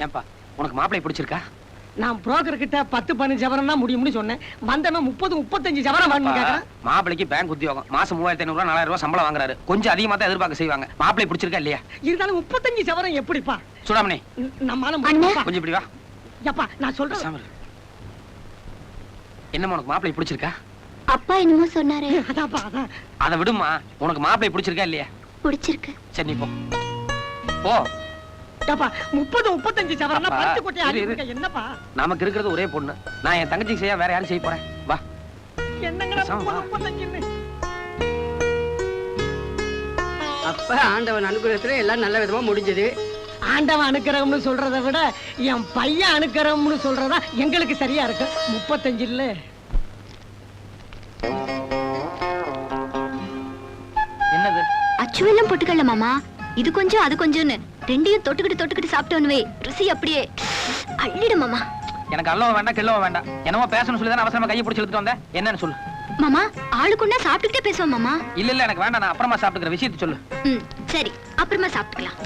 ஏன்பா உனக்கு மாப்பிள்ளை பிடிச்சிருக்கா? நான் புரோக்கர் கிட்ட 10-15 சவரம் தான் முடியும்னு சொன்னேன். வந்தவன் 30-35 சவரம் வாங்கணும் கேக்குறான். மாப்பிள்ளைக்கு பேங்க் உத்தியோகம், மாசம் 3500 ரூபாய் 4000 ரூபாய் சம்பளம் வாங்குறாரு. கொஞ்சம் அதிகமா தான் எதிர்பார்க்க செய்வாங்க. மாப்பிள்ளை பிடிச்சிருக்கா இல்லையா? இருந்தாலும் 35 சவரம் எப்படிப்பா? சுடாமணி நம்மால கொஞ்சம் இப்படி வா. யப்பா நான் சொல்றேன். என்னம்மா உனக்கு மாப்பிள்ளை பிடிச்சிருக்கா? அப்பா என்னமோ சொன்னாரு. அதான்ப்பா அதான். அதை விடுமா, உனக்கு மாப்பிள்ளை பிடிச்சிருக்கா இல்லையா? பிடிச்சிருக்கு. சரி நீ போ போ. யப்பா 30-35 சவரம்னா பத்து கோட்டை ஆகிருக்க. என்னப்பா நமக்கு இருக்கிறது ஒரே பொண்ணு. நான் என் தங்கச்சிக்கு செய்ய வேற யாரும் செய்ய போறேன்? வா. என்னங்கடா 30-35ன்னு? அப்ப ஆண்டவன் அனுகிரகத்துல எல்லாம் நல்ல விதமா முடிஞ்சது. ஆண்டவன் அனுக்கிரகம்னு சொல்றதை விட என் பையன் அனுக்கிரகம்னு சொல்றதா எங்களுக்கு சரியா இருக்கு. 35 இல்ல. என்னது? அச்சுவெல்லாம் போட்டுக்கல மாமா. இது கொஞ்சம் அது கொஞ்சம்னு ரெண்டையும் தொட்டுக்கிட்டு சாப்பிட்டோன்னு ருசி அப்படியே அள்ளிடு மாமா. எனக்கு அல்லவ வேண்டாம் கிள்ளவ வேண்டாம். என்னமோ பேசணும் சொல்லி தான் அவசரமா கையை பிடிச்சி இழுத்துட்டு வந்தேன். என்னன்னு சொல்லு மாமா. ஆளுக்குண்டா சாப்பிட்டுக்கிட்டே பேசுவோம் மாமா. இல்ல எனக்கு வேண்டாம், நான் அப்புறமா சாப்பிட்டுக்கிற விஷயத்தை சொல்லு. சரி அப்புறமா சாப்பிட்டுக்கலாம்.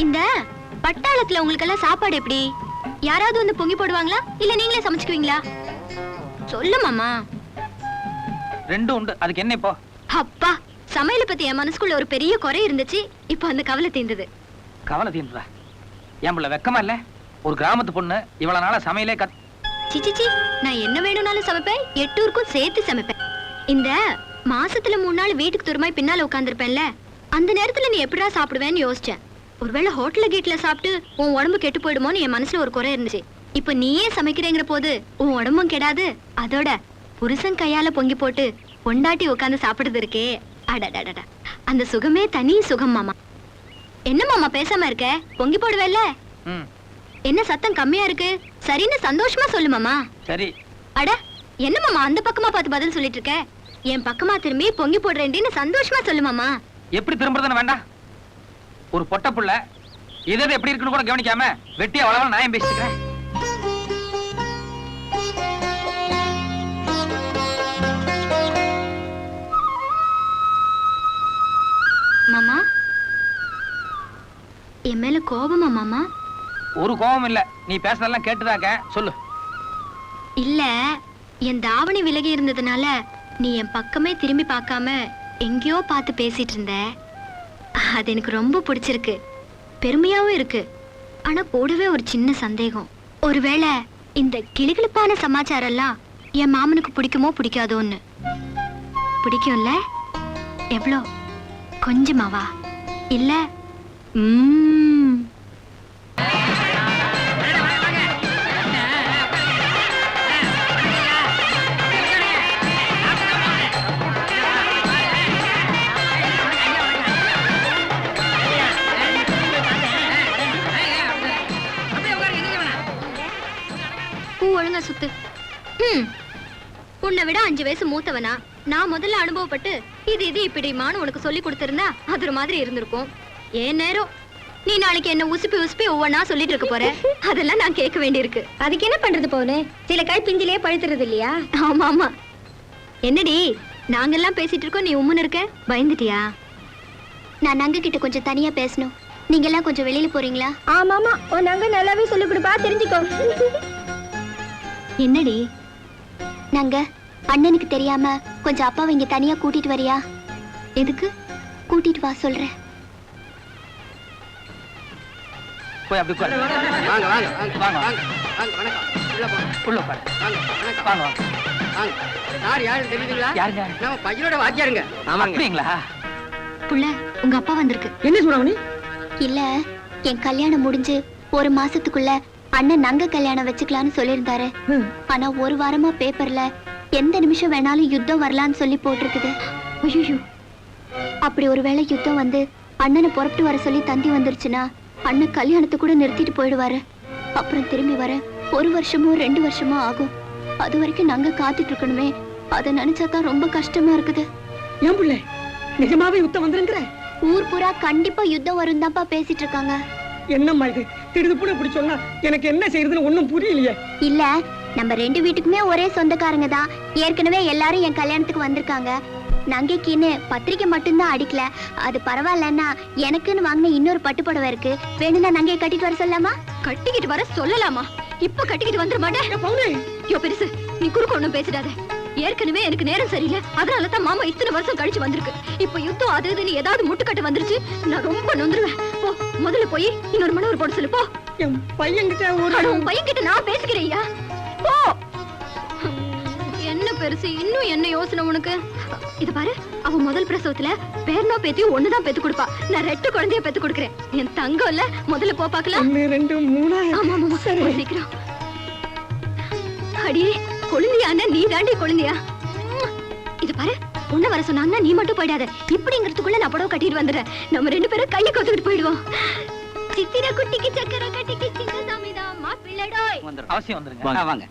இந்த பட்டாளத்துல உங்களுக்கு எல்லாம் சாப்பாடு எப்படி? யாராவது வந்து பொங்கி போடுவாங்களா இல்ல நீங்களே சமைச்சுக்குவீங்களா? சொல்லு மாமா. ரெண்டும் உண்டு. அதுக்கு என்ன இப்போ? அப்பா சமையல பத்தி என் மனசுக்குள்ள ஒரு பெரிய குறை இருந்துச்சு. இப்ப அந்த கவலை தீர்ந்தது. கவலை தீர்ந்ததா? என் பிள்ளை வெக்கமா இல்ல? ஒரு கிராமத்து பொண்ணு இவ்வளவு நாளா சமையலே சிச்சி நான் என்ன வேணும்னாலும் சமைப்பேன். 8 ஊருக்கும் சேர்த்து சமைப்பேன். இந்த மாசத்துல 3 நாள் வீட்டுக்கு தூரமாய் பின்னால உட்கார்ந்துருப்பேன்ல, அந்த நேரத்துல நீ எப்படிடா சாப்பிடுவேன்னு யோசிச்சேன். ஒருவேளை ஹோட்டல்ல கீட்ல சாப்பிட்டு உன் உடம்பு கெட்டு போயிடுமோன்னு என் மனசுல ஒரு குறை இருந்துச்சு. இப்ப நீயே சமைக்கிறேங்கிற போது உன் உடம்பும் கெடாது. அதோட புருஷன் கையால பொங்கி போட்டு பொண்டாட்டி உட்கார்ந்து சாப்பிடுறது இருக்கே, அடடடடா, அந்த சுகமே தனி சுகம் மாமா. என்ன மாமா பேசாம இருக்க? பொங்கி போடுவேல்ல? என்ன சத்தம் கம்மியா இருக்கு? சரின்னு சந்தோஷமா சொல்லு மாமா. சரி. அட என்ன மாமா அந்த பக்கமா பார்த்து பதில் சொல்லிட்டு இருக்க? என் பக்கமா திரும்பி பொங்கி போடுறேன்னு சந்தோஷமா சொல்லு மாமா. எப்படி திரும்புறதுன்னு வேண்டாம். ஒரு பொட்ட புள்ள எது எப்படி இருக்குன்னு கூட கவனிக்காம வெட்டி அவ்வளவு நான் பேசிக்கிறேன். மாமா என் மேல கோபமா மாமா? ஒரு கோபம் இல்ல. நீ பேசுறதெல்லாம் கேட்டுதாக்க. சொல்லு. இல்ல என் தாவணி விலகி இருந்ததுனால நீ என் பக்கமே திரும்பி பார்க்காம எங்கேயோ பார்த்து பேசிட்டு இருந்த. அது எனக்கு ரொம்ப பிடிச்சிருக்கு, பெருமையாவும் இருக்கு. ஆனா கூடவே ஒரு சின்ன சந்தேகம். ஒருவேளை இந்த கிளுகிளுப்பான சமாச்சாரம் எல்லாம் என் மாமனுக்கு பிடிக்குமோ பிடிக்காதோன்னு. பிடிக்கும்ல? எவ்வளோ? கொஞ்சமாவா இல்ல? ஒழுங்கா சுத்து. உன்னை விட 5 வயசு மூத்தவனா நான் முதல்ல அனுபவப்பட்டு இது இப்படிமான்னு உனக்கு சொல்லி கொடுத்திருந்தா அது ஒரு மாதிரி இருந்திருக்கும். ஏன் நேரம் நீ நாளைக்கு என்ன உசுப்பி ஒவ்வொன்னா சொல்லிட்டு இருக்க போற. அதெல்லாம் நான் கேட்க வேண்டியிருக்கு. அதுக்கு என்ன பண்றது போனே? சில காய் பிஞ்சிலேயே பழுத்துறது இல்லையா? ஆமா ஆமா. என்னடி நாங்கெல்லாம் பேசிட்டு இருக்கோம், நீ உம்முன்னு இருக்க? பயந்துட்டியா? நான் நங்க கிட்ட கொஞ்சம் தனியா பேசணும். நீங்க எல்லாம் கொஞ்சம் வெளியில போறீங்களா? ஆமாமா, உன் நங்க நல்லாவே சொல்லி கொடுப்பா, தெரிஞ்சுக்கோ. என்னடி நாங்க அண்ணனுக்கு தெரியாம கொஞ்சம் அப்பாவை இங்க தனியா கூட்டிட்டு வரியா? எதுக்கு? கூட்டிட்டு வா சொல்றேன். போய் அப்படி உட்காரு. வாங்க வாங்க வாங்க வாங்க வாங்க. வணக்கம். உள்ள போங்க. உள்ள உட்காரு. வாங்க வணக்கம். வாங்க வாங்க. யாரும் தெரியுதுங்களா? யாருங்க? நம்ம பையனோட வாத்தியாருங்க. அப்படிங்களா? புள்ள உங்க அப்பா வந்திருக்கு. என்ன சொல்றவனி? இல்ல என் கல்யாணம் முடிஞ்சு 1 மாசத்துக்குள்ள அண்ணன் நங்க கல்யாணம் வச்சுக்கலாம்னு சொல்லியிருந்தாரு. ஆனா 1 வாரமா பேப்பர்ல எந்த நிமிஷம் வேணாலும் யுத்தம் வரலான்னு சொல்லி போட்டிருக்குது. ஐயோ, அப்படி ஒருவேளை யுத்தம் வந்து அண்ணனை புறப்பட்டு வர சொல்லி தந்தி வந்துருச்சுன்னா அண்ணன் கல்யாணத்தை கூட நிறுத்திட்டு போயிடுவாரு. அப்புறம் திரும்பி வர 1 வருஷமோ 2 வருஷமோ ஆகும். அது வரைக்கும் நாங்க காத்துட்டு இருக்கணுமே. அதை நினைச்சாதான் ரொம்ப கஷ்டமா இருக்குது. ஏன் புள்ள நிஜமாவே யுத்தம் வந்துருங்கிற? ஊர் பூரா கண்டிப்பா யுத்தம் வரும் தான்ப்பா பேசிட்டு இருக்காங்க. என்னம்மா இது திடுதுப்புன்னு இப்படி சொன்னா எனக்கு என்ன செய்யறதுன்னு ஒண்ணும் புரியலையே. இல்ல நம்ம 2 வீட்டுக்குமே ஒரே சொந்தக்காரங்க தான். ஏற்கனவே எல்லாரும் என் கல்யாணத்துக்கு வந்திருக்காங்க. நங்கைக்குன்னு பத்திரிக்கை மட்டும்தான் அடிக்கல. அது பரவாயில்லன்னா எனக்குன்னு வாங்கின இன்னொரு பட்டு புடவை இருக்கு. வேணும்னா நங்கையை கட்டிட்டு வர சொல்லாமா? கட்டிக்கிட்டு வர சொல்லலாமா? இப்ப கட்டிக்கிட்டு வந்துட மாட்டேன். பவுனு யோ பெருசு, நீ குறுக்க ஒண்ணும் பேசிடாத. ஏற்கனவே எனக்கு நேரம் சரியில்லை, அதனாலதான் மாமா இத்தனை வருஷம் கழிச்சு வந்திருக்கு. இப்ப யுத்தம் அது இதுன்னு ஏதாவது முட்டுக்கட்டு வந்துருச்சு, நான் ரொம்ப நொந்துருவேன். போ, முதல்ல போய் இன்னொரு மனோர் போட சொல்லு. போ. என் பையன்கிட்ட ஒரு அட, உன் பையன்கிட்ட நான் பேசிக்கிறேன்யா. போ. என்ன பெருசு, இன்னும் என்ன யோசனை உனக்கு? இது பாரு, அவ முதல் பிரசவத்துல பேர்னோ பேத்தியும் ஒண்ணுதான் பெத்து கொடுப்பா. நான் 2 குழந்தைய பெத்து கொடுக்கறேன். என் தங்கம் இல்ல, முதல்ல போ பாக்கலாம். 1 2 3 ஆமா ஆமா சரி, சீக்கிரம். அடியே கொழுந்தியான்னா நீ தாண்டி கொழுந்தியா. இது பாரு, பொண்ணு வர சொன்னாங்கன்னா நீ மட்டும் போயிடாத. இப்படிங்கிறதுக்குள்ள நான் புடவை கட்டிட்டு வந்துடுறேன். நம்ம 2 பேரும் கையை கொத்துக்கிட்டு போயிடுவோம். சித்திர குட்டிக்கு சக்கரை கட்டிக்கு சின்ன சாமிதான் மாப்பிள்ளடோய். அவசியம் வந்துருங்க. வாங்க.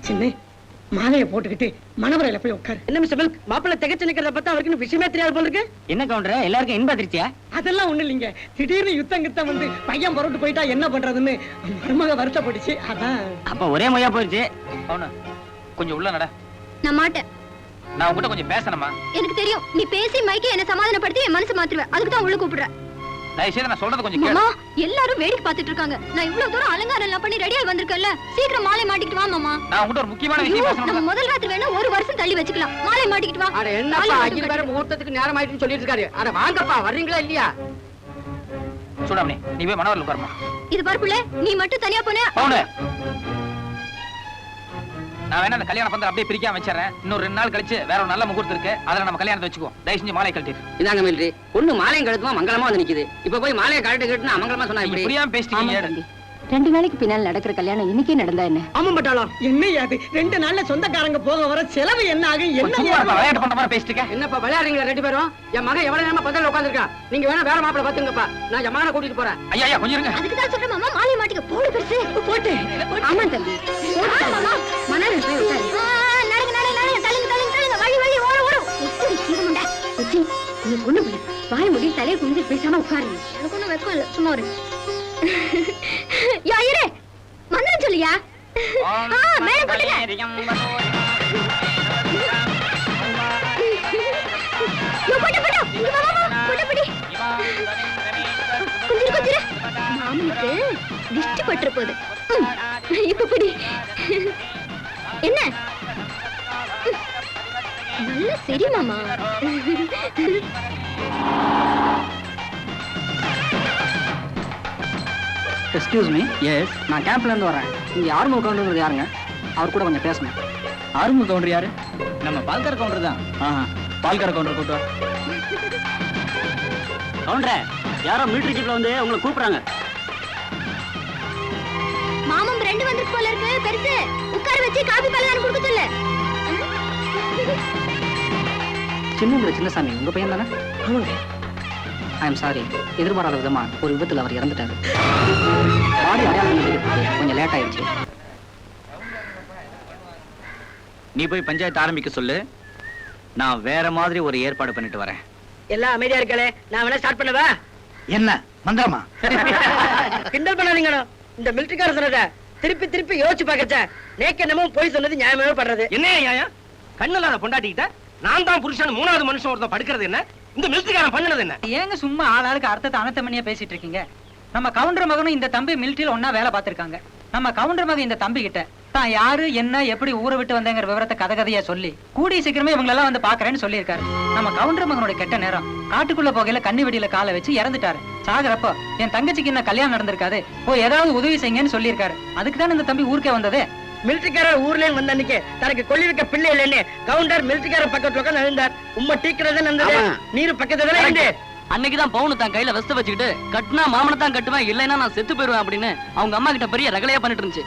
சின்ன மாலையை போட்டுக்கிட்டு மணவரையில போய் உட்காரு. என்ன மிஸ்டர் மில்க், மாப்பிள்ளை திகச்சு நிக்கிறத பார்த்தா அவருக்கு விஷயமே தெரியாது போல இருக்கு. என்ன கவுண்டர், எல்லாருக்கும் இன்ப அதிர்ச்சியா? அதெல்லாம் ஒண்ணு இல்லைங்க. திடீர்னு யுத்தம் வந்து பையன் புறட்டு போயிட்டா என்ன பண்றதுன்னு மருமக வருத்தப்பட்டுச்சு. அதான். அப்ப ஒரே மொழியா போயிடுச்சு. பவுனு, கொஞ்சம் உள்ள நட. நான் மாட்டேன். நான் உங்ககிட்ட கொஞ்சம் பேசணுமா? எனக்கு தெரியும், நீ பேசி மைக்கே என்ன சமாதானப்படுத்தி என் மனசு மாத்துருவேன். அதுக்கு தான் உள்ள கூப்பிடுறேன். தயவு செய்து நான் சொல்றது கொஞ்சம் கேளு. மாமா, எல்லாரும் வேடிக்கை பார்த்துட்டு இருக்காங்க. நான் இவ்வளவு தூரம் அலங்காரம் எல்லாம் பண்ணி ரெடியா வந்திருக்கேன்ல, சீக்கிரம் மாலை மாட்டிக்கிட்டு வா மாமா. நான் உங்ககிட்ட ஒரு முக்கியமான விஷயம் ஐயோ, பேசணும். நம்ம முதல் ராத்திரி வேணா 1 வருஷம் தள்ளி வச்சுக்கலாம். மாலை மாட்டிக்கிட்டு வா. அட என்னப்பா, அகில் வேற முகூர்த்தத்துக்கு நேரம் ஆயிட்டுன்னு சொல்லிட்டு இருக்காரு. அட வாங்கப்பா, வர்றீங்களா இல்லையா? சூடாமணி, நீ போய் மனவரில் உட்காருமா. இது பாருப்புல, நீ மட்டும் தனியா போன. பவுனு, நான் வேணா அந்த கல்யாண பந்தல் அப்படியே பிரிக்காம வச்சிடறேன். இன்னொரு 2 நாள் கழிச்சு வேற ஒரு நல்ல முகூர்த்தம் இருக்கு, அதுல நம்ம கல்யாணத்தை வச்சுக்குவோம். தயவு செஞ்சு மாலை கழட்டிடு. இதாங்க மில்ட்ரி, பொண்ணு மாலையும் கழுத்துமா மங்களமா வந்து நிக்குது. இப்ப போய் மாலையை கழட்டு கட்டுன்னு அமங்கலமா சொன்னா இப்படி புரியாம பேசிட்டீங்க. 2 நாளைக்கு பின்னால் நடக்கிற கல்யாணம் இன்னைக்கே நடந்தா என்ன? ஆமா பட்டாளம், என்ன அது 2 நாள்ல சொந்தக்காரங்க போக வர செலவு என்ன ஆகும்? என்ன சும்மா இருப்பா, விளையாட்டு பண்ற மாதிரி பேசிட்டு இருக்க. என்னப்பா விளையாடுறீங்களா 2 பேரும்? என் மகன் எவ்வளவு நேரமா பந்தல்ல உட்கார்ந்திருக்கான். நீங்க வேணா வேற மாப்பிளை பாத்துங்கப்பா, நான் என் மகனை கூட்டிட்டு போறேன். ஐயா ஐயா கொஞ்சம் இருங்க. அதுக்கு தான் சொல்றேன் மாமா, மாலை மாட்டிக்க. போடு பெருசு, போட்டு. ஆமா தம்பி, மாமா, மணல் போய் உட்காரு. நடங்க நடங்க நடங்க, தள்ளுங்க தள்ளுங்க தள்ளுங்க, வழி வழி ஓடு ஓடு. எப்படி சீரமுண்டா? உச்சி, நீ பொண்ணு போய் வாய் முடி தலையை குனிஞ்சு பேசாம உட்காரு. எனக்கு ஒண்ணும் வெக்கம் இல்ல, சும்மா ஒரு யா இரு மந்திரம் சொல்லியா. மேல போட்டுங்க. யோ, போட்டு போட்டு. இங்க வா வா, போட்டு போடி. கொஞ்சிரு கொஞ்சிரு. மாமனுக்கு திஷ்டி பட்டுற போகுது. இப்ப பிடி. என்ன நல்ல சரி மாமா. Excuse me. எஸ், நான் கேம்ப்ல இருந்து வரேன். இங்க ஆறுமுக கவுண்டர் யாருங்க? அவர் கூட கொஞ்சம் பேசணும். ஆறுமுக கவுண்டர் யாரு? நம்ம பால்கார கவுண்டர் தான். பால்கார கவுண்டர் கூட்டு வா. கவுண்டர், யாரோ மிலிட்டரி ஜீப்ல வந்து உங்களை கூப்பிடுறாங்க. மாமம் 2 வந்துருக்கு போல இருக்கு. பெருசு உட்கார வச்சு காபி பால் கொடுக்க சொல்லு. சின்னசாமி உங்க பையன் தானே? ஆமாங்க. ஐ எம் சாரி, எதிர்பாராத விதமா ஒரு விபத்துல அவர் இறந்துட்டாரு. பாடி அடையாளம் கண்டுபிடிக்கிறதுக்கு கொஞ்சம் லேட் ஆயிடுச்சு. நீ போய் பஞ்சாயத்து ஆரம்பிக்க சொல்லு, நான் வேற மாதிரி ஒரு ஏற்பாடு பண்ணிட்டு வரேன். எல்லாம் அமைதியா இருக்கலே, நான் வேணா ஸ்டார்ட் பண்ணவா? என்ன மந்திரமா? கிண்டல் பண்ணாதீங்க. இந்த மிலிட்டரிக்கார சொன்னத திருப்பி திருப்பி யோசிச்சு பாக்கச்ச நேக்க என்னமோ போய் சொன்னது நியாயமே பண்றது. என்ன நியாயம்? கண்ணில்லாத பொண்டாட்டிக்கிட்ட நான் தான் புருஷன் 3வது மனுஷன் ஒருத்தன் படுக்கிறது என்ன? இந்த மிலிட்டரிக்காரன் பண்ணது என்ன? ஏங்க சும்மா ஆளாளுக்கு அர்த்தத்தை அனத்தமணியா பேசிட்டு இருக்கீங்க? நம்ம கவுண்டர் மகனும் இந்த தம்பி மிலிட்டரியில ஒன்னா வேலை பார்த்திருக்காங்க. நம்ம கவுண்டர் மகன் இந்த தம்பி கிட்ட தான் யாரு என்ன எப்படி ஊரை விட்டு வந்தேங்கிற விவரத்தை கதையா சொல்லி கூடிய சீக்கிரமே இவங்க எல்லாம் வந்து பாக்குறேன்னு சொல்லியிருக்காரு. நம்ம கவுண்டர் மகனோட கெட்ட நேரம், காட்டுக்குள்ள போகையில கண்ணி வெடியில காலை வச்சு இறந்துட்டாரு. சாகரப்போ என் தங்கச்சிக்கு என்ன கல்யாணம் நடந்திருக்காது, போய் ஏதாவது உதவி செய்யுங்கன்னு சொல்லியிருக்காரு. அதுக்கு தான் இந்த தம்பி ஊருக்கே வந்ததே. மிலிட்டரிக்காரர் ஊர்ல வந்த அன்னைக்கு தனக்கு கொள்ளி வைக்க பிள்ளை இல்லைன்னு கவுண்டர் மிலிட்டரிக்கார பக்கத்துல உட்கார்ந்து அழுந்தார். உம்மை டீக்கிறதே நடந்தது, நீரு பக்கத்துல இருந்து. அன்னைக்குதான் பவுனு தான் கையில வெஸ்ட் வச்சுக்கிட்டு கட்டினா மாமனை தான் கட்டுவேன், இல்லைன்னா நான் செத்து போயிருவேன் அப்படின்னு அவங்க அம்மா கிட்ட பெரிய ரகலையா பண்ணிட்டு இருந்துச்சு.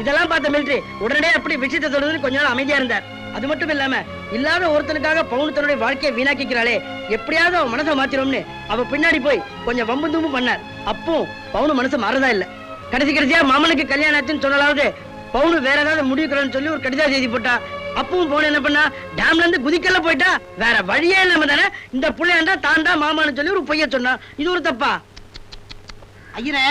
இதெல்லாம் பார்த்த மிலிட்டரி உடனே அப்படி விஷயத்தை சொல்றது கொஞ்ச நாள் அமைதியா இருந்தார். அது மட்டும் இல்லாம இல்லாத ஒருத்தனுக்காக பவுனு தன்னுடைய வாழ்க்கையை வீணாக்கிக்கிறாளே, எப்படியாவது அவன் மனசை மாத்திரோம்னு அவ பின்னாடி போய் கொஞ்சம் வம்பு தூம்பு பண்ணார். அப்போ பவுனு மனசு மாறதா இல்ல. கடைசியா மாமனுக்கு கல்யாணம் ஆச்சுன்னு சொன்னாலாவது பவுனு வேற ஏதாவது முடிவுக்கிறன்னு சொல்லி ஒரு கடிதம் எழுதி போட்டா. அப்பவும் போன என்ன பண்ணா டேம்ல இருந்து குதிக்கல போயிட்டா வேற வழியே இல்லாம தானே இந்த புள்ளையாண்டா தாண்டா மாமான்னு சொல்லி ஒரு பொய்ய சொன்னா இது ஒரு தப்பா? ஐயரே,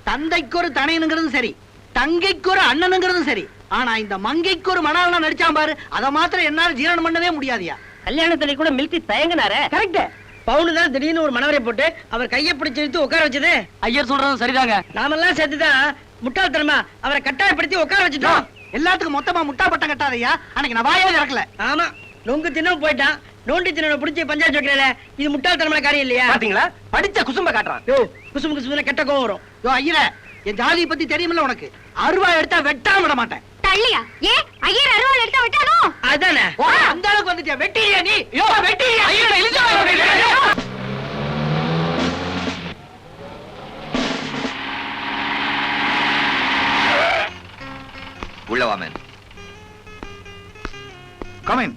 தந்தைக்கு ஒரு தனையனுங்கிறதும் சரி, தங்கைக்கு ஒரு அண்ணனுங்கிறதும் சரி, ஆனா இந்த மங்கைக்கு ஒரு மணாளனா நடிச்சான் பாரு, அத மாத்திரம் என்னால ஜீரணம் பண்ணவே முடியாதியா. கல்யாணத்துல கூட மில்கி தயங்கினாரே. கரெக்ட். பவுனு தான் திடீர்னு ஒரு மணவரை போட்டு அவர் கையை பிடிச்சு இழுத்து உட்கார வச்சது. ஐயர் சொல்றதும் சரிதாங்க. நாமெல்லாம் சேர்த்துதான் முட்டாள்தனமா அவரை கட்டாயப்படுத்தி உட்கார வச்சுட்டோம். எல்லாத்துக்கும் மொத்தமா முட்டா பட்டம் கட்டாதையா, அன்னைக்கு நான் வாயே திறக்கல. ஆமா, நொங்கு தின்னும் போயிட்டான். நோண்டி தின்ன பிடிச்சி பஞ்சாயத்து வைக்கிறேன். இது முட்டாள்தனமான காரியம் இல்லையா? பாத்தீங்களா, படிச்ச குசும்ப காட்டுறான். யோ, குசும் குசும்னு கெட்ட கோவம் வரும். யோ ஐயரே, என் ஜாதியை பத்தி தெரியுமில்ல உனக்கு, அருவா எடுத்தா வெட்டாம விட மாட்டேன். தள்ளியா? ஏ ஐயர் அருவாள் எடுத்தா விட்டானோ? அதானே அந்த அளவுக்கு வந்துட்டியா? வெட்டியா நீ? யோ வெட்டியா? ஐயரே, இழுச்சா உள்ளவாமன் கமின்.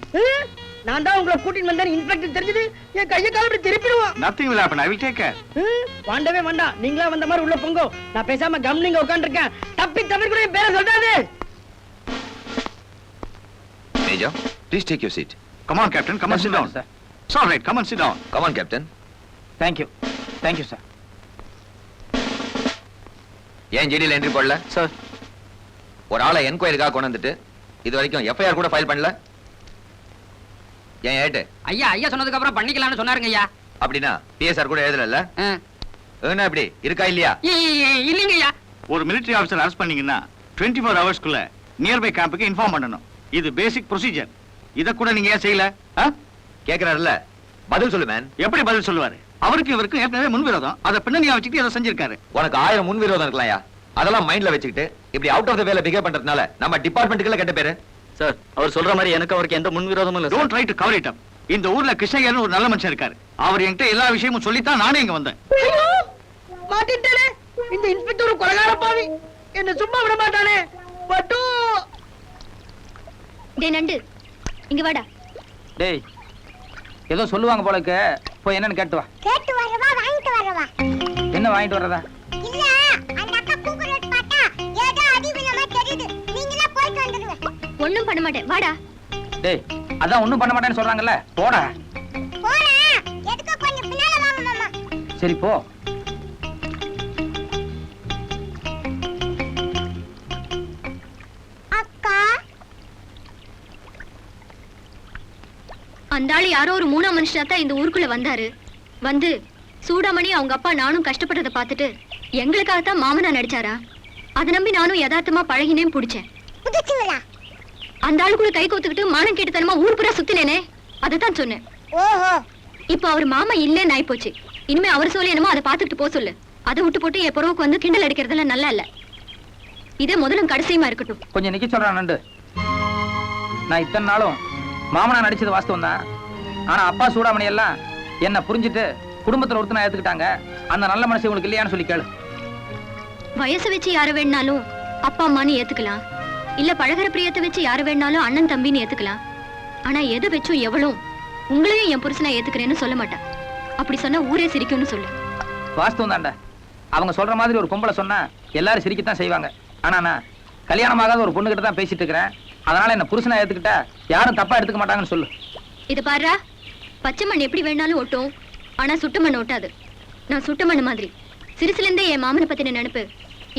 நான் தான் உங்களை கூட்டிட்டு வந்தேன். இன்ஸ்பெக்டர் தெரிஞ்சது என் கையை கால அப்படி திருப்பிடுவான். Nothing will happen. I will take care. வாண்டவே வேண்டாம். நீங்களா வந்த மாதிரி உள்ள பொங்கோ. நான் பேசாம கம்னிங்க உட்கார்ந்திருக்கேன். தப்பி தவிர கூட என் பேரை சொல்றாது. Major, please take your seat. Come on, Captain. Come on, sit down. sir. It's all right. Come on, sit down. Come on, Captain. Thank you. Thank you, sir. ஏன் ஜிடியில் என்ட்ரி போடல? சார், ஒரு ஆளை என்கொயரிக்காக கொண்டு வந்துட்டு இது வரைக்கும் எஃப்ஐஆர் கூட file பண்ணல. ஏன் ஏட்டு? ஐயா ஐயா சொன்னதுக்கு அப்புறம் பண்ணிக்கலாம்னு சொன்னாருங்க ஐயா. அப்படின்னா பிஎஸ்ஆர் கூட எழுதல? என்ன இப்படி இருக்கா இல்லையா? இல்லைங்க ஐயா. ஒரு military officer arrest பண்ணீங்கன்னா 24 ஹவர்ஸ்க்குள்ள நியர்பை கேம்புக்கு இன்ஃபார்ம் பண்ணணும். இது பேசிக் ப்ரொசீஜர். இத கூட நீங்க ஏன் செய்யல? கேக்குறாருல்ல, பதில் சொல்லு மேன். எப்படி பதில் சொல்லுவாரு? அவருக்கு இவருக்கு ஏற்கனவே முன்விரோதம். அதை பின்னணியா வச்சுட்டு ஏதோ செஞ்சிருக்காரு. உனக்கு 1000 முன்விரோதம் இருக்கலாம்யா. அதெல்லாம் மைண்ட்ல வச்சுக்கிட்டு இப்படி அவுட் ஆஃப் த வேல பிஹேவ் பண்றதுனால நம்ம டிபார்ட்மெண்ட்டுக்குள்ள கெட்ட பேரு. சார், அவர் சொல்ற மாதிரி எனக்கு அவருக்கு எந்த முன்விரோதமும் இல்ல. Don't try to cover it up. இந்த ஊர்ல கிருஷ்ணய்யர்னு ஒரு நல்ல மனுஷன் இருக்காரு. அவர் என்கிட்ட எல்லா விஷயமும் சொல்லித்தான் நானே இங்க வந்தேன். மாட்டிட்டே. இந்த இன்ஸ்பெக்டர் ஒரு கொலைகார பாவி. என்ன சும்மா விட மாட்டானே. பட்டு. டேய் நண்டு, இங்க வாடா. டேய், ஏதோ சொல்லுவாங்க போல இருக்கு. போய் என்னன்னு கேட்டு வா. கேட்டு வரவா வாங்கிட்டு வரவா? என்ன வாங்கிட்டு வர்றதா? இல்ல, அந்த அக்கா கூக்குறது பார்த்தா ஏதோ அடி விழமா தெரியுது. நீங்களே போயிட்டு வந்துருங்க. ஒண்ணும் பண்ண மாட்டேன், வாடா. டேய், அதான் ஒண்ணும் பண்ண மாட்டேன்னு சொல்றாங்கல்ல, போடா. போறேன். எதுக்கு கொஞ்சம் பின்னால வாங்க மாமா. சரி போ. அக்கா, அந்த ஆளு யாரோ ஒரு மூணாம் மனுஷனா தான் இந்த ஊருக்குள்ள வந்தாரு. வந்து சூடாமணி அவங்க அப்பா நானும் கஷ்டப்பட்டதை பார்த்துட்டு எங்களுக்காகத்தான் மாமனா நடிச்சாரா? அதை நம்பி நானும் யதார்த்தமா பழகினேன், பிடிச்சேன். அந்த ஆளு கூட கை கோத்துக்கிட்டு மானம் கேட்டுத்தனமா ஊர் பூரா சுத்தினேனே, அதைத்தான் சொன்னேன். ஓஹோ, இப்போ அவர் மாமா இல்லைன்னு ஆயிப்போச்சு. இனிமே அவர் சொல்லி என்னமோ அதை பார்த்துக்கிட்டு போ சொல்லு. அதை விட்டு போட்டு என் புறவுக்கு வந்து கிண்டல் அடிக்கிறதுல நல்லா இல்ல. இதே முதலும் கடைசியுமா இருக்கட்டும். கொஞ்சம் நிக்க சொல்றான் நண்டு. நான் இத்தனை நாளும் மாமனா நடிச்சது வாஸ்தவம் தான். ஆனா அப்பா சூடாமணி எல்லாம் என்ன புரிஞ்சுட்டு குடும்பத்துல ஒருத்தனை ஏத்துக்கிட்டாங்க. அந்த நல்ல மனசு உங்களுக்கு இல்லையான்னு சொல்லி கேளு. வயசை வச்சு யார வேணாலும் அப்பா அம்மான்னு ஏத்துக்கலாம், இல்ல பழகர பிரியத்தை வச்சு யார வேணாலும் அண்ணன் தம்பின்னு ஏத்துக்கலாம். ஆனா எதை வச்சும் எவளும் உங்களையும் என் புருஷனை ஏத்துக்கிறேன்னு சொல்ல மாட்டா. அப்படி சொன்னா ஊரே சிரிக்கும்னு சொல்லு. வாஸ்தவம் தான்டா. அவங்க சொல்ற மாதிரி ஒரு பொம்பளை சொன்னா எல்லாரும் சிரிக்கத்தான் செய்வாங்க. ஆனா நான் கல்யாணம் ஆகாத ஒரு பொண்ணு கிட்ட தான் பேசிட்டு இருக்கிறேன். அதனால என்ன புருஷனா ஏத்துக்கிட்டா யாரும் தப்பா எடுத்துக்க மாட்டாங்கன்னு சொல்லு. இது பாரு, பச்சை மண் எப்படி வேணாலும் ஓட்டும், ஆனா சுட்ட மண் ஓட்டாது. நான் சுட்ட மண் மாதிரி. சிறுசுல இருந்தே என் மாமனை பத்தின நினைப்பு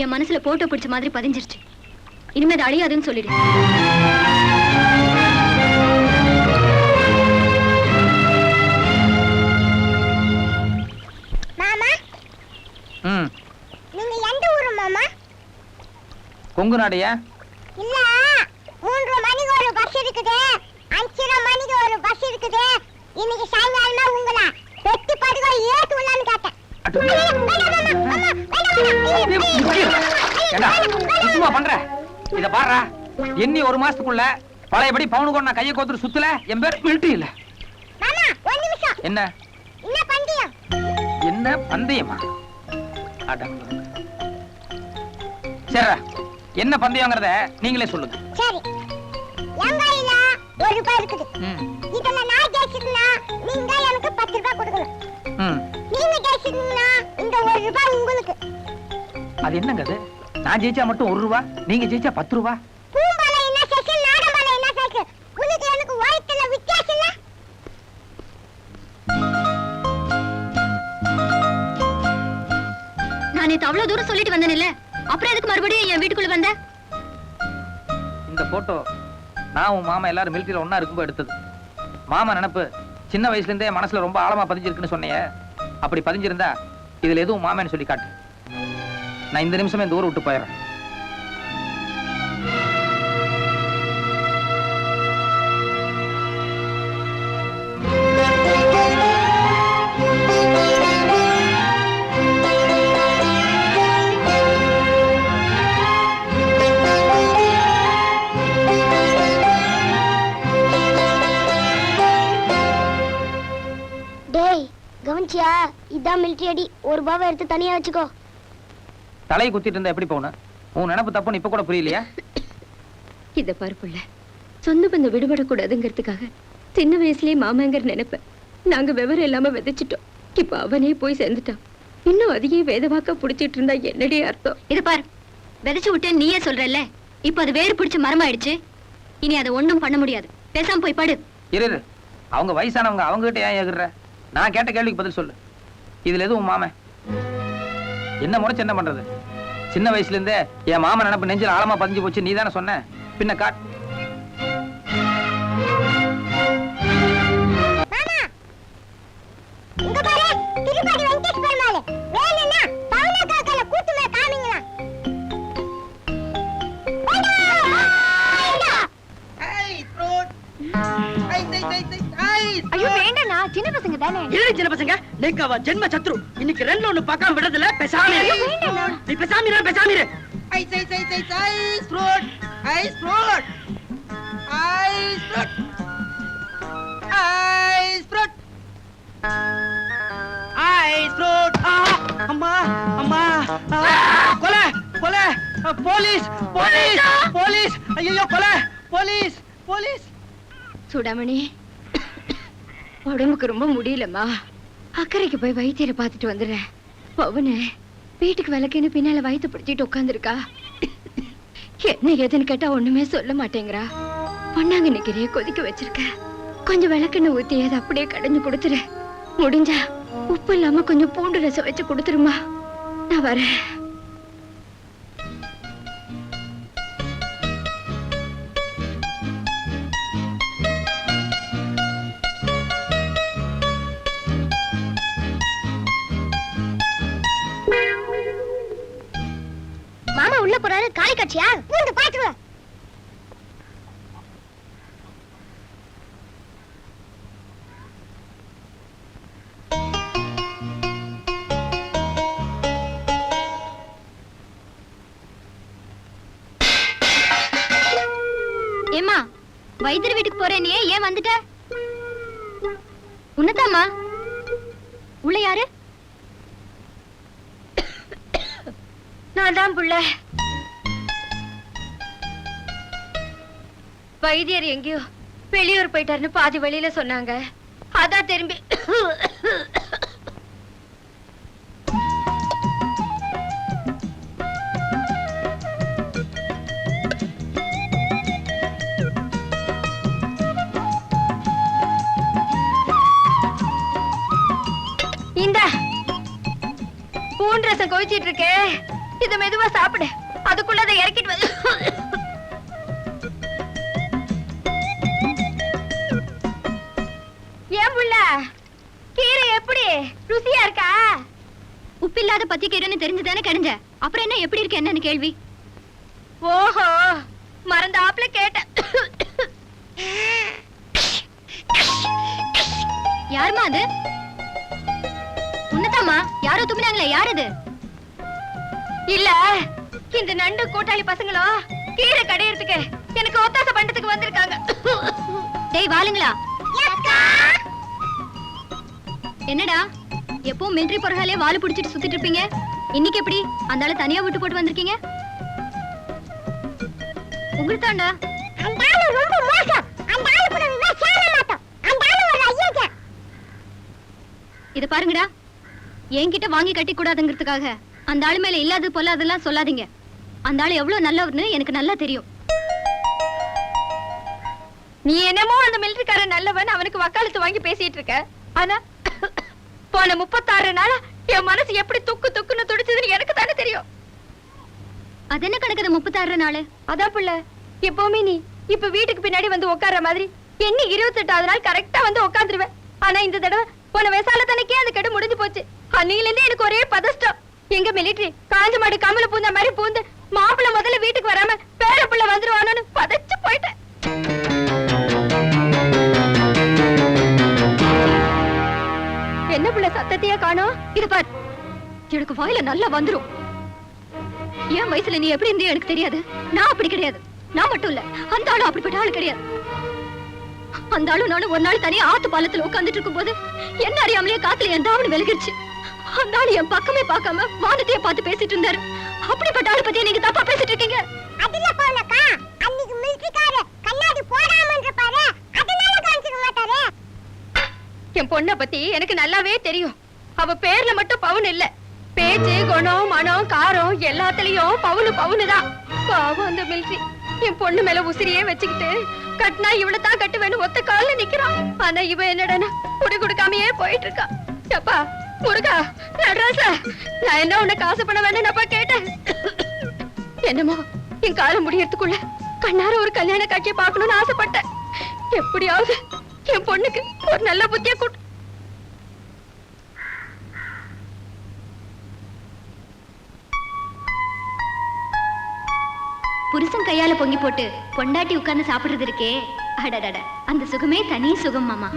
என் மனசுல போட்டோ பிடிச்ச மாதிரி பதிஞ்சிருச்சு. இனிமே அது அழியாதுன்னு சொல்லிடு. மாமா, நீங்க எந்த ஊரு மாமா? கொங்கு நாடியா? இல்ல, 3 மணிக்கு ஒரு பஸ் இருக்குது, 5:30 மணிக்கு ஒரு பஸ் இருக்குது. இன்னைக்கு சாயங்காலமா உங்கள வெட்டி படுகோ ஏத்து உள்ளான்னு கேட்டேன். சும்மா பண்ற இத பாருடா. எண்ணி ஒரு மாசத்துக்குள்ள பழையபடி பவுனுக்கு நான் கையை கோத்துட்டு சுத்தல. என் பேர் மில்ட்ரி இல்ல. மாமா, ஒரு நிமிஷம். என்ன என்ன பந்தயம்? என்ன பந்தயமா? சரி, என்ன பந்தயங்கிறத நீங்களே சொல்லுங்க. சரி, என் கையில 1 ரூபாய் இருக்குது. இதுல நான் ஜெயிச்சிட்டேன்னா நீங்க எனக்கு 10 ரூபாய் கொடுக்கணும். நீங்க ஜெயிச்சிட்டீங்கன்னா இந்த 1 ரூபாய் உங்களுக்கு. அது என்னங்க அது? நான் ஜெயிச்சா மட்டும் 1 ரூபாய், நீங்க ஜெயிச்சா 10 ரூபாய். பூம்பாலை என்ன சைக்கிள், நாடம்பாலை என்ன சைக்கிள், நேத்து அவ்வளவு தூரம் சொல்லிட்டு வந்தேன்ல, அப்புறம் எதுக்கு மறுபடியும் என் வீட்டுக்குள்ள வந்த? இந்த போட்டோ நான் உன் மாமா எல்லாரும் மிலிட்டரியில ஒண்ணா இருக்கும்போது எடுத்தது. மாமா நினைப்பு சின்ன வயசுல இருந்தே மனசுல ரொம்ப ஆழமா பதிஞ்சிருக்குன்னு சொன்னியே, அப்படி பதிஞ்சிருந்தா இதுல எதுவும் மாமேன்னு சொல்லி காட்டு. நான் இந்த நிமிஷமே இந்த ஊரை விட்டு போயிடுறேன். டேய் கவனிச்சியா? இதான் மிலிட்டரி அடி. ஒரு ரூபாவை எடுத்து தனியா வச்சுக்கோ. தலையை குத்திட்டு இருந்தா எப்படி போகணும்? உன் நினைப்பு தப்புன்னு இப்ப கூட புரியலையா? இத பருப்புள்ள சொந்த பந்தம் விடுபடக்கூடாதுங்கிறதுக்காக சின்ன வயசுலயே மாமாங்கிற நினைப்ப நாங்க விவரம் இல்லாம விதைச்சிட்டோம். இப்ப அவனே போய் சேர்ந்துட்டான். இன்னும் அதையே வேதவாக்கா புடிச்சிட்டு இருந்தா என்னடி அர்த்தம்? இது பாரு, விதைச்சு விட்டு நீயே சொல்றல்ல, இப்ப அது வேறு பிடிச்ச மரமாயிடுச்சு. இனி அதை ஒண்ணும் பண்ண முடியாது. பேசாம போய் படு. இரு, அவங்க வயசானவங்க, அவங்க கிட்ட ஏன் ஏகுற? நான் கேட்ட கேள்விக்கு பதில் சொல்லு. இதுல எதுவும் மாமன் என்ன முறைச்சு என்ன பண்றது? சின்ன வயசுல இருந்தே என் மாமன் நினைப்பு நெஞ்சில் ஆழமா பதிஞ்சு போச்சு. நீ தானே சொன்ன, பின்ன காட். ஐயோ வேண்டாண்ணா, சின்ன பசங்க தானே. ஏழு சின்ன பசங்க நேக்காவா ஜென்ம சத்ரு. இன்னைக்கு ரெண்டுல ஒண்ணு பார்க்காம விடுறதுல பேசாம இரு. நீ பேசாம இரு, பேசாம இரு. Ice ice ice ice ice fruit, ice fruit, ice fruit, ice fruit, ice fruit. அம்மா அம்மா, கொலை கொலை, போலீஸ் போலீஸ் போலீஸ், ஐயோ கொலை, போலீஸ் போலீஸ். சுடாமணி, உடம்புக்கு ரொம்ப முடியலம்மா. அக்கறைக்கு போய் வைத்தியரை பார்த்துட்டு வந்துடுறேன். பவனு வீட்டுக்கு விளக்குன்னு பின்னால வயிற்று பிடிச்சிட்டு உட்காந்துருக்கா. என்ன ஏதுன்னு கேட்டா ஒண்ணுமே சொல்ல மாட்டேங்கிறா. பொன்னாங்க நிக்கிறைய கொதிக்க வச்சிருக்க. கொஞ்சம் விளக்குன்னு ஊத்தி அதை அப்படியே கடைஞ்சு கொடுத்துரு. முடிஞ்சா உப்பு இல்லாம கொஞ்சம் பூண்டு ரசம் வச்சு கொடுத்துருமா. நான் வரேன். மாமா உள்ள போறாரு. காளி காட்சியா? பூந்து பாத்து வா. ஏம்மா, வைத்தியர் வீட்டுக்கு போறேன், நீ ஏன் வந்துட்ட? உன்னதாம்மா. உள்ள யாரு? நான் தான் புள்ள. வைத்தியர் எங்கேயோ வெளியூர் போயிட்டாருன்னு பாதி வழியில சொன்னாங்க. அதான் திரும்பி இந்த பூண்டு ரசம் கொதிச்சிட்டு இருக்கே, இத மெதுவா சாப்பிடு. அதுக்குள்ள அதை இறக்கிட்டு வந்து. ஏன் புள்ள, கீரை எப்படி ருசியா இருக்கா? உப்பில்லாத பச்சை கீரைன்னு தெரிஞ்சுதானே கடைஞ்ச. அப்புறம் என்ன எப்படி இருக்கு என்னன்னு கேள்வி. ஓஹோ, மறந்தாப்புல கேட்ட. யாருமா அது? உன்னதாமா? யாரோ தும்பினாங்களே, யார் அது? இல்ல, இந்த நண்டு கூட்டாளி பசங்களும் கீரை கடையறதுக்கு எனக்கு ஒத்தாசை பண்றதுக்கு வந்திருக்காங்க. டேய் வாளுங்களா, என்னடா எப்போ மிலிட்டரி போறகாலே வாளு பிடிச்சிட்டு சுத்திட்டு இருப்பீங்க, இன்னைக்கு எப்படி அந்த ஆளு தனியா விட்டு போட்டு வந்திருக்கீங்க? உங்களுக்கு தாண்டா அந்த ஆளு ரொம்ப மோசம். அந்த ஆளு கூட விவா சேர மாட்டோம். அந்த ஆளு ஒரு ஐயங்க. இத பாருங்கடா, என்கிட்ட வாங்கி கட்டி கூடாதுங்கிறதுக்காக அந்த ஆளு மேல இல்லாத பொல்லாதெல்லாம் சொல்லாதீங்க. அந்த ஆளு எவ்வளவு நல்லவர்னு எனக்கு நல்லா தெரியும். நீ என்னமோ அந்த மிலிட்டரிக்காரன் நல்லவன் அவனுக்கு வக்காலத்து வாங்கி பேசிட்டு இருக்க. ஆனா போன 36 நாளா என் மனசு எப்படி துக்கு துக்குன்னு துடிச்சதுன்னு எனக்கு தானே தெரியும். அது என்ன கணக்குது 36 நாள்? அதான் புள்ள, எப்பவுமே நீ இப்ப வீட்டுக்கு பின்னாடி வந்து உட்கார்ற மாதிரி எண்ணி 28வது நாள் கரெக்டா வந்து உட்காந்துருவேன். ஆனா இந்த தடவை போன விசால தனக்கே அந்த கெடு முடிஞ்சு போச்சு. அன்னையில இருந்து எனக்கு ஒரே பதஷ்டம். எங்க மிலிட்டரி காஞ்ச மாடு கமல பூந்த மாதிரி பூந்து மாப்பிள்ள முதல்ல வீட்டுக்கு வராம பேர பிள்ளை வந்துருவானு பதச்சு போயிட்டேன். என்ன பிள்ளை சத்தத்தையே காணோம்? இது பார், எனக்கு வாயில நல்லா வந்துரும். என் வயசுல நீ எப்படி இருந்தே எனக்கு தெரியாது. நான் அப்படி கிடையாது. நான் மட்டும் இல்ல, அந்த ஆளும் அப்படிப்பட்ட ஆளு கிடையாது. அந்த ஆளும் நானும் ஒரு நாள் தனியா ஆத்து பாலத்துல உட்கார்ந்துட்டு இருக்கும் போது என்ன அறியாமலே காத்துல என் தாவணி விலகிருச்சு. அந்த ஆளு என் பக்கமே பார்க்காம வானத்தையே பார்த்து பேசிட்டு இருந்தாரு. அப்படிப்பட்ட ஆளு பத்தி நீங்க தப்பா பேசிட்டு இருக்கீங்க. அதுல போலக்கா அன்னைக்கு மிலிட்டரிக்கார கண்ணாடி போடாமன்ற பாரு, அதனால காஞ்சிர மாட்டாரே. என் பொண்ண பத்தி எனக்கு நல்லாவே தெரியும். அவ பேர்ல மட்டும் பவுன் இல்ல, பேச்சு குணம் மனம் காரம் எல்லாத்துலயும் பவுனு தான். பாவம் அந்த மிலிட்டரி என் பொண்ணு மேல உசிரியே வச்சுக்கிட்டு கட்டினா இவளை தான் கட்டுவேன்னு ஒத்த கால்ல நிக்கிறான். ஆனா இவ என்னடா குடி கொடுக்காமையே போயிட்டு இருக்கா. அப்பா முருகா நடராசா, நான் என்ன உன்னை காசு பண்ண வேண்டாம்ப்பா கேட்டேன். என்னமோ என் காலம் முடியறதுக்குள்ள கண்ணார ஒரு கல்யாண காட்சியை பார்க்கணும்னு ஆசைப்பட்டேன். எப்படியாவது என் பொண்ணுக்கு ஒரு நல்ல புத்திய கூட்டு. புருஷன் கையால பொங்கி போட்டு பொண்டாட்டி உட்கார்ந்து சாப்பிடுறது இருக்கே, அடடட, அந்த சுகமே தனி சுகம் மாமா.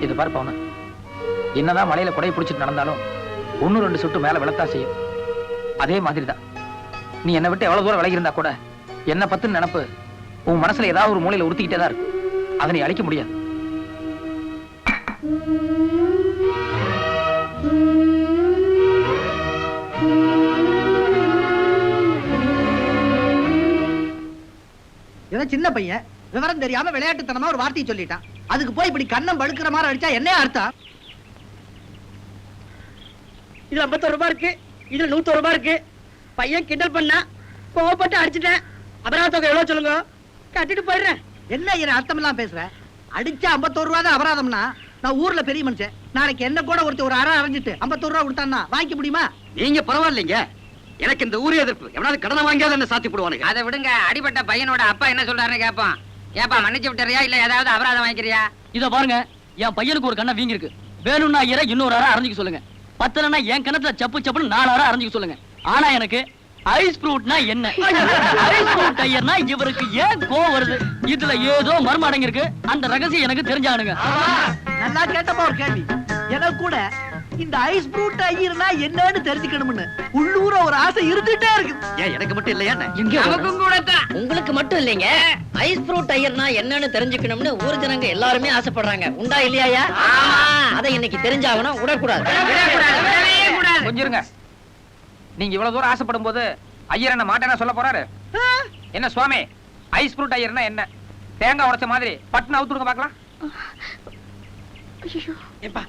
இது பாரு பவுன, என்னதான் மலையில கொடையை பிடிச்சிட்டு நடந்தாலும் 1-2 சொட்டு மேல விழத்தா செய்யும். அதே மாதிரிதான் நீ என்னை விட்டு எவ்வளவு தூரம் விலகி இருந்தா கூட என்ன பத்தின நினைப்பு உன் மனசுல ஏதாவது ஒரு மூலையில உறுத்திக்கிட்டே தான் இருக்கு. அதை நீ அழிக்க முடியாது. இவன் சின்ன பையன், விவரம் தெரியாம விளையாட்டுத்தனமா ஒரு வார்த்தையை சொல்லிட்டான். அதுக்கு போய் இப்படி கண்ணம் படுக்கிற மாதிரி அடிச்சா என்ன அர்த்தம்? இதுல 51 ரூபாய் இருக்கு, இதுல 100 ரூபாய் இருக்கு. பையன் கிண்டல் பண்ணா கோவப்பட்டு அடிச்சுட்டேன். அபராத தொகை எவ்வளவு சொல்லுங்க, கட்டிட்டு போயிடுறேன். என்ன என்ன அர்த்தம் எல்லாம் பேசுற? அடிச்சா 51 ரூபா தான் அபராதம்னா நான் ஊர்ல பெரிய மனுஷன். நாளைக்கு என்ன கூட ஒருத்தர் ஒரு அரை அரைஞ்சிட்டு 51 ரூபா கொடுத்தான்னா வாங்கிக்க முடியுமா? நீங்க பரவாயில்லைங்க, எனக்கு இந்த ஊரே எதிர்ப்பு. எவனாவது கடனை வாங்கியாவது என்ன சாத்தி போடுவானுங்க. அதை விடுங்க, அடிபட்ட பையனோட அப்பா என்ன சொல்றாருன்னு கேட்பான். ஏப்பா மன்னிச்சு விட்டுறியா இல்ல ஏதாவது அபராதம் வாங்கிக்கிறியா? இத பாருங்க, என் பையனுக்கு ஒரு கண்ணை வீங்கி இருக்கு. வேணும்னா ஐயரை இன்னொரு அரை அரைஞ்சிக்க சொல்லுங்க. பத்தலன்னா என் கணத்துல சப்பு சப்புன்னு 4 அரை அரைஞ்சிக்க சொல்லுங்க. ஆனா எனக்கு ஐஸ் ஃப்ரூட்னா என்ன, ஐஸ் ஃப்ரூட் ஐயர்னா இவருக்கு ஏன் கோவம் வருது? இதுல ஏதோ மர்மம் அடங்கி இருக்கு. அந்த ரகசியம் எனக்கு தெரிஞ்சானுங்க. நல்லா கேட்டப்பா ஒரு கேள்வி. எனக்கு கூட இந்த ஐஸ் ஃப்ரூட் ஐயர்னா என்னன்னு தெரிஞ்சுக்கணும்னு உள்ளூர ஒரு ஆசை இருந்துட்டே இருக்கு. ஏன் எனக்கு மட்டும் இல்லையா? நமக்கும் கூட தான். உங்களுக்கு மட்டும் இல்லைங்க, ஐஸ் ஃப்ரூட் ஐயர்னா என்னன்னு தெரிஞ்சுக்கணும்னு ஊர் ஜனங்க எல்லாருமே ஆசைப்படுறாங்க. உண்டா இல்லையா? அதை இன்னைக்கு தெரிஞ்சாகணும், விடக்கூடாது. கொஞ்சம் இருங்க. நீங்க இவ்வளவு தூரம் ஆசைப்படும் போது ஐயர் என்ன மாட்டேன்னா சொல்ல போறாரு? என்ன சுவாமி, ஐஸ் ஃப்ரூட் ஐயர்னா என்ன? தேங்காய் உடைச்ச மாதிரி பட்டுன்னு அவுத்துடுங்க பாக்கலாம். ஏப்பா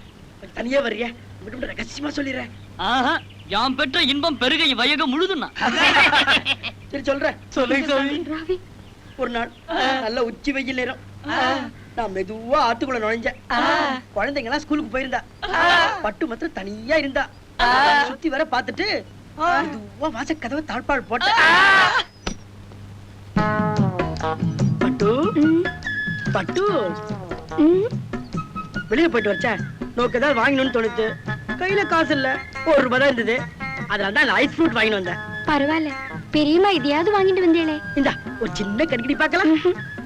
தனியா வர்றியா? விட்டு ரகசியமா சொல்லிடுறேன். ஆஹா, யாம் பெற்ற இன்பம் பெருகை வயகம் முழுதுன்னா. சரி சொல்றேன். சொல்லுங்க. ஒரு நாள் நல்ல உச்சி வெயில் நேரம், நான் மெதுவா ஆத்துக்குள்ள நுழைஞ்சேன். குழந்தைங்க எல்லாம் ஸ்கூலுக்கு போயிருந்தா, பட்டு மாத்திரம் தனியா இருந்தா. சுத்தி வர பாத்துட்டு மெதுவா வாச கதவை தாழ்பாள் போட்ட. பட்டு பட்டு வெளியே போயிட்டு வச்சேன். நோக்கு ஏதாவது வாங்கணும்னு தோணுச்சு. கையில காசு இல்ல, 1 ரூபாய் தான் இருந்தது. அதனால தான் ஐஸ் ஃப்ரூட் வாங்கிட்டு வந்தேன். பரவாயில்ல, பெரியம்மா இதையாவது வாங்கிட்டு வந்தேளே. இந்தா ஒரு சின்ன கடிக்கடி பார்க்கலாம்.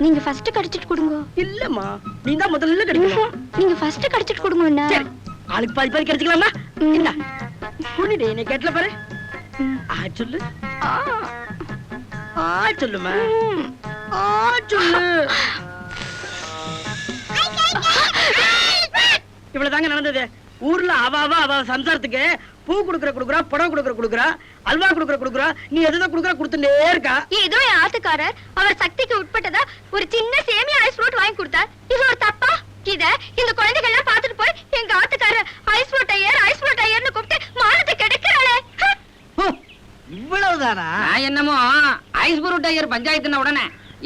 நீங்க ஃபர்ஸ்ட் கடிச்சிட்டு கொடுங்க. இல்லம்மா, நீ தான் முதல்ல கடிக்கணும். நீங்க ஃபர்ஸ்ட் கடிச்சிட்டு கொடுங்க. சரி, ஆளுக்கு பாதி பாதி கடிச்சுக்கலாமா? இந்தா புண்ணிடே, நீ கேட்டல பாரு. ஆ சொல்லு, ஆ சொல்லுமா, ஆ சொல்லு. இவ்வளவுதாங்க நடந்தது. ஊர்ல அவ சம்சாரத்துக்கு பூ குடுக்குறா, படம் குடுக்குறா, அல்வா குடுக்குறா. நீ எதுதான் கொடுத்துட்டே இருக்கா. ஏதோ என் ஆத்துக்காரர் அவர் சக்திக்கு உட்பட்டதா ஒரு சின்ன சேமியா ஐஸ் ஃப்ரூட் வாங்கி கொடுத்தார். இது ஒரு தப்பா? இத இந்த குழந்தைகள் எல்லாம் பாத்துட்டு போய் எங்க ஆத்துக்காரர் ஐஸ் ஃப்ரூட் ஐயர்னு கூப்பிட்டு மானத்தை கெடுக்கிறாளே. இவ்வளவுதானா? என்னமோ ஐஸ் புரூட் ஐயர் பஞ்சாயத்துன உடனே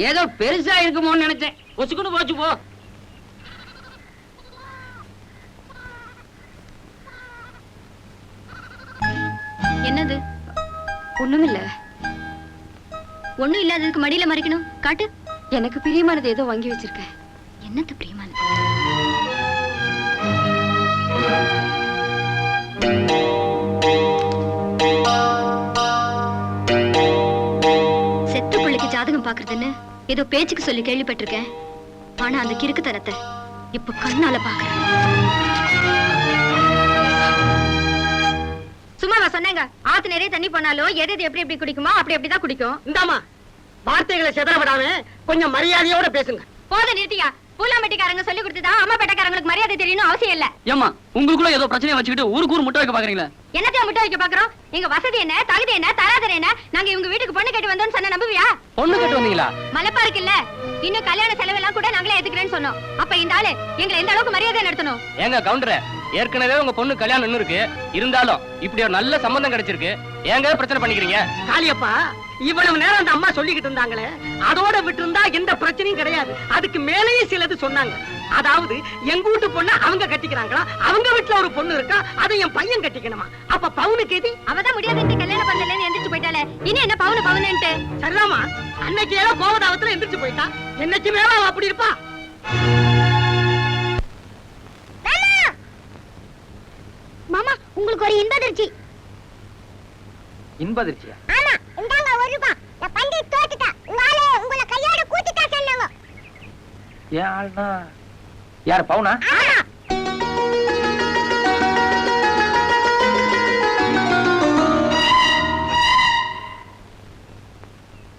ஏதோ பெருசா இருக்குமோன்னு நினைச்சேன். ஒச்சுக்குன்னு போச்சு போ. என்னது? ஒண்ணுமில்ல. ஒண்ணும் இல்லாததுக்கு மடியில மறைக்கணும். காட்டு. எனக்கு பிரியமானது ஏதோ வாங்கி வச்சிருக்கேன். என்னது பிரியமானது? செத்த பிள்ளைக்கு ஜாதகம் பாக்குறதுன்னு ஏதோ பேச்சுக்கு சொல்லி கேள்விப்பட்டிருக்கேன். ஆனா அந்த கிறுக்குத்தனத்தை இப்ப கண்ணால பாக்குறேன். சும்மாவா சொன்னாங்க? ஆத்து நிறைய தண்ணி போனாலும் எது எது எப்படி எப்படி குடிக்குமோ அப்படி அப்படிதான் குடிக்கும். இந்தாமா வார்த்தைகளை செதறப்படாம கொஞ்சம் மரியாதையோட பேசுங்க. போத நிறுத்தியா. பூலாம்பட்டிக்காரங்க சொல்லி கொடுத்துதான் அம்மா பேட்டக்காரங்களுக்கு மரியாதை தெரியணும் அவசியம் இல்ல. ஏமா உங்களுக்குள்ள ஏதோ பிரச்சனையை வச்சுக்கிட்டு ஊருக்கு ஊர் முட்டை வைக்க பாக்குறீங்களா? என்னத்தையா முட்டை வைக்க பாக்குறோம்? எங்க வசதி என்ன, தகுதி என்ன, தராதரம் என்ன? நாங்க இவங்க வீட்டுக்கு பொண்ணு கட்டி வந்தோம்னு சொன்ன நம்புவியா? பொண்ணு கட்டு வந்தீங்களா? மலைப்பா இருக்குல்ல, இன்னும் கல்யாண செலவெல்லாம் கூட நாங்களே ஏத்துக்கிறேன்னு சொன்னோம். அப்ப இந்த ஆளு எங்களை எந்த அளவுக்கு மரியாதை நடத்தணும்? ஏங்க கவுண்டரே, ஏற்கனவே உங்க பொண்ணு கல்யாணம் இருக்கு. இருந்தாலும் இப்படி ஒரு நல்ல சம்பந்தம் கிடைச்சிருக்கு, ஏங்க பிரச்சனை பண்ணிக்கிறீங்க? காளியப்பா, இவ்வளவு நேரம் அந்த அம்மா சொல்லிக்கிட்டு இருந்தாங்களே, அதோட விட்டு இருந்தா எந்த பிரச்சனையும் கிடையாது. அதுக்கு மேலேயே சிலது சொன்னாங்க. அதாவது எங்க வீட்டு பொண்ணு அவங்க கட்டிக்கிறாங்களா, அவங்க வீட்டுல ஒரு பொண்ணு இருக்கா, அதை என் பையன் கட்டிக்கணுமா? அப்ப பவுனுக்கு எது? அவதான் முடியாதுன்னு கல்யாணம் பண்ணலன்னு எந்திரிச்சு போயிட்டாலே, இனி என்ன பவுனு பவுனுன்ட்டு? சரிதாமா, அன்னைக்கு ஏதோ கோவதாவத்துல எந்திரிச்சு போயிட்டா, என்னைக்கு மேல அவ அப்படி இருப்பா. மாமா, உங்களுக்கு ஒரு இன்பதிர்ச்சி. இன்பதிர்ச்சியா? ஆமா, இந்தாங்க 1 ரூபாய். நான் பண்டிட் தோத்துட்டா. உங்களால உங்களை கையோட கூட்டிட்டா சொன்னாங்க. ஏன் ஆள்னா யார்? பவுனா? ஆமா.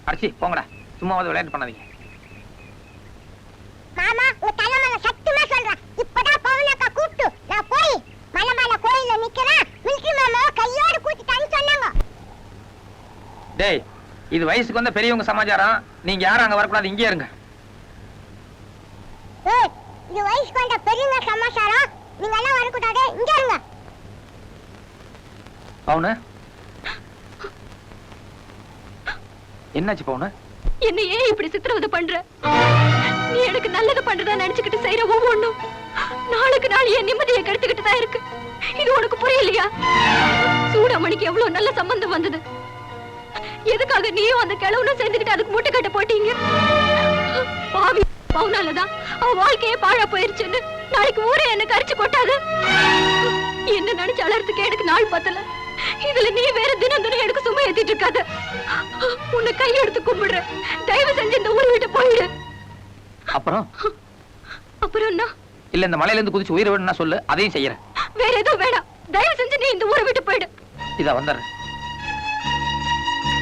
அடிச்சி போங்கடா, சும்மாவது விளையாட்டு பண்ணாதீங்க. மாமா, உங்க தலைமையில சத்தியமா சொல்றேன், இப்பதான் பவுனக்கா கூப்பிட்டு நான் போய் மலைமலை கோயில்ல நிக்கிறேன், மில்கி மாமாவை கையோட கூட்டிட்டான்னு சொன்னாங்க. டேய், இது வயசுக்கு வந்த பெரியவங்க சமாச்சாரம். நீங்க யாரும் அங்க வரக்கூடாது, இங்கே இருங்க. ஏய், இது வயசுக்கு வந்த பெரியவங்க சமாச்சாரம், நீங்க எல்லாம் வரக்கூடாது, இங்க இருங்க. பவுனு, என்னாச்சு பவுனு? என்ன ஏன் இப்படி சித்திரவதை பண்ற? நீ எனக்கு நல்லது பண்றதா நினைச்சுக்கிட்டு செய்யற ஒவ்வொன்னும் நாளுக்கு நாள் என் நிம்மதியை கெடுத்துக்கிட்டு தான் இருக்கு. இது உனக்கு புரியலையா? சூடாமணிக்கு எவ்வளவு நல்ல சம்பந்தம் வந்தது. எதுக்காக நீயும் அந்த கிழவனும் சேர்ந்துக்கிட்டு அதுக்கு மூட்டை கட்ட போட்டீங்க? பாவி பவுனாலதான் அவன் வாழ்க்கையே பாழா போயிருச்சுன்னு நாளைக்கு ஊரே என்ன கரிச்சு கொட்டாது. என்ன நினைச்சு அலறதுக்கு எனக்கு நாள் பத்தல. இதுல நீ வேற தினம் தினம் எனக்கு சும்மா ஏத்திட்டு இருக்காத. உன்னை கையெடுத்து கும்பிடுற, தயவு செஞ்சு இந்த ஊரை விட்டு போயிடு. அப்புறம் அப்புறம் என்ன? இல்ல, இந்த மலையில இருந்து குதிச்சு உயிரை விட சொல்லு, அதையும் செய்யறேன். வேற எதுவும் வேணாம். தயவு செஞ்சு நீ இந்த ஊரை விட்டு போயிடு. இத வந்துடுறேன்.